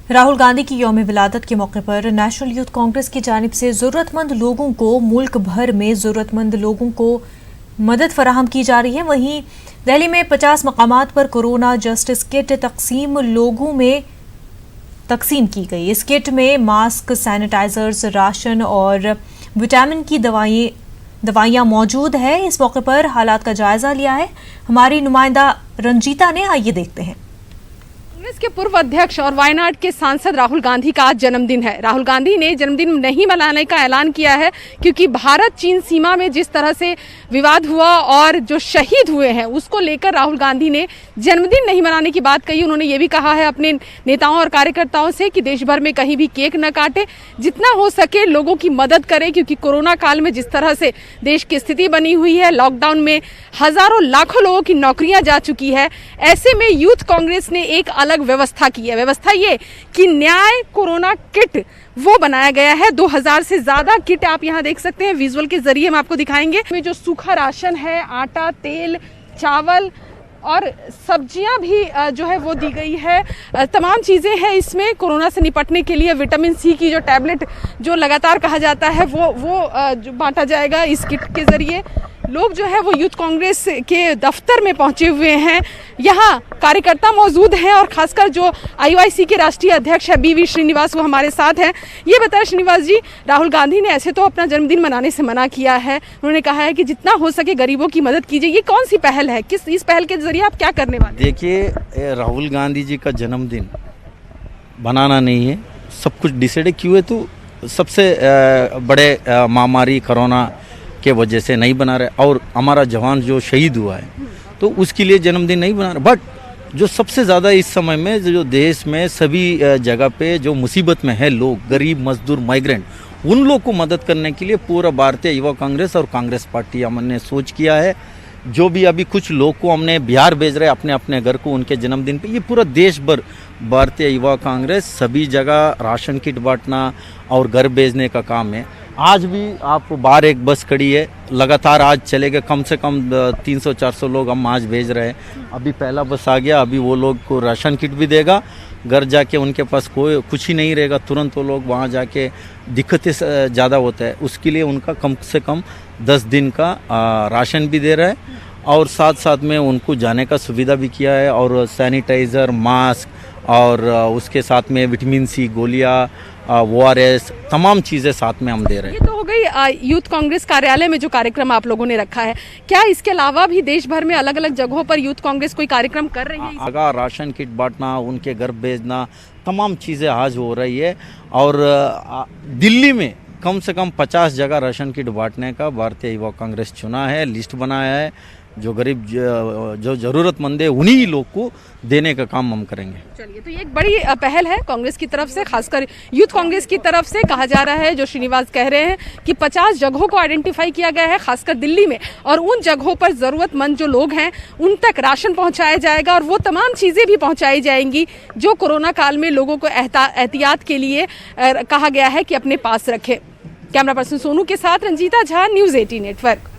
राहुल गांधी की यौम विलादत के मौके पर नेशनल यूथ कांग्रेस की जानिब से ज़रूरतमंद लोगों को मुल्क भर में ज़रूरतमंद लोगों को मदद फराहम की जा रही है। वहीं दिल्ली में 50 मकामात पर कोरोना जस्टिस किट तकसीम लोगों में तकसीम की गई। इस किट में मास्क, सैनिटाइजर्स, राशन और विटामिन की दवाइयां मौजूद है। इस मौके पर हालात का जायजा लिया है हमारी नुमाइंदा रंजीता ने। आइए देखते हैं। कांग्रेस के पूर्व अध्यक्ष और वायनाड के सांसद राहुल गांधी का आज जन्मदिन है। राहुल गांधी ने जन्मदिन नहीं मनाने का ऐलान किया है क्योंकि भारत चीन सीमा में जिस तरह से विवाद हुआ और जो शहीद हुए हैं उसको लेकर राहुल गांधी ने जन्मदिन नहीं मनाने की बात कही। उन्होंने ये भी कहा है अपने नेताओं और कार्यकर्ताओं से कि देश भर में कहीं भी केक न काटे, जितना हो सके लोगों की मदद करें क्योंकि कोरोना काल में जिस तरह से देश की स्थिति बनी हुई है, लॉकडाउन में हजारों लाखों लोगों की नौकरियां जा चुकी है। ऐसे में यूथ कांग्रेस ने एक अलग व्यवस्था की है। व्यवस्था ये कि न्याय कोरोना किट वो बनाया गया है। 2000 से ज्यादा किट आप यहाँ देख सकते हैं, विजुअल के जरिए हम आपको दिखाएंगे। में जो सूखा राशन है, आटा, तेल, चावल और सब्जियां भी जो है वो दी गई है। तमाम चीज़ें हैं इसमें कोरोना से निपटने के लिए। विटामिन सी की जो टैबलेट जो लगातार कहा जाता है वो जो बांटा जाएगा इस किट के जरिए। लोग जो है वो यूथ कांग्रेस के दफ्तर में पहुंचे हुए हैं। यहाँ कार्यकर्ता मौजूद हैं और खासकर जो आईवाईसी के राष्ट्रीय अध्यक्ष है बीवी श्रीनिवास, वो हमारे साथ हैं। ये बताया श्रीनिवास जी, राहुल गांधी ने ऐसे तो अपना जन्मदिन मनाने से मना किया है। उन्होंने कहा है कि जितना हो सके गरीबों की मदद कीजिए। ये कौन सी पहल है, इस पहल के जरिए आप क्या करने वाले? देखिए, राहुल गांधी जी का जन्मदिन बनाना नहीं है, सब कुछ डिसाइड क्यों है तो सबसे बड़े महामारी कोरोना के वजह से नहीं बना रहे और हमारा जवान जो शहीद हुआ है तो उसके लिए जन्मदिन नहीं बना रहे। बट जो सबसे ज़्यादा इस समय में जो देश में सभी जगह पे जो मुसीबत में है लोग, गरीब, मजदूर, माइग्रेंट, उन लोग को मदद करने के लिए पूरा भारतीय युवा कांग्रेस और कांग्रेस पार्टी हमने सोच किया है। जो भी अभी कुछ लोग को हमने बिहार भेज रहे हैं अपने अपने घर को उनके जन्मदिन पे, ये पूरा देश भर भारतीय युवा कांग्रेस सभी जगह राशन किट बांटना और घर भेजने का काम है। आज भी आप बाहर एक बस खड़ी है, लगातार आज चलेगा, कम से कम 300-400 लोग हम आज भेज रहे हैं। अभी पहला बस आ गया, अभी वो लोग को राशन किट भी देगा। घर जाके उनके पास कोई कुछ ही नहीं रहेगा, तुरंत वो लोग वहाँ जाके दिक्कतें ज़्यादा होता है, उसके लिए उनका कम से कम 10 दिन का राशन भी दे रहा है और साथ साथ में उनको जाने का सुविधा भी किया है और सैनिटाइज़र, मास्क और उसके साथ में विटामिन सी गोलियाँ, ORS, तमाम चीज़ें साथ में हम दे रहे हैं। ये तो हो गई यूथ कांग्रेस कार्यालय में जो कार्यक्रम आप लोगों ने रखा है। क्या इसके अलावा भी देश भर में अलग अलग जगहों पर यूथ कांग्रेस कोई कार्यक्रम कर रही है? अगर राशन किट बांटना, उनके घर भेजना, तमाम चीज़ें आज हो रही है और दिल्ली में कम से कम 50 जगह राशन किट बांटने का भारतीय युवा कांग्रेस चुना है, लिस्ट बनाया है। जो गरीब जो ज़रूरतमंद है उन्हीं लोग को देने का काम हम करेंगे। चलिए, तो ये एक बड़ी पहल है कांग्रेस की तरफ से, खासकर यूथ कांग्रेस की तरफ से। कहा जा रहा है, जो श्रीनिवास कह रहे हैं कि 50 जगहों को आइडेंटिफाई किया गया है खासकर दिल्ली में, और उन जगहों पर ज़रूरतमंद जो लोग हैं उन तक राशन पहुंचाया जाएगा और वो तमाम चीज़ें भी पहुंचाई जाएंगी जो कोरोना काल में लोगों को एहतियात के लिए कहा गया है कि अपने पास रखें। कैमरा पर्सन सोनू के साथ रंजीता झा, न्यूज़ 18 नेटवर्क।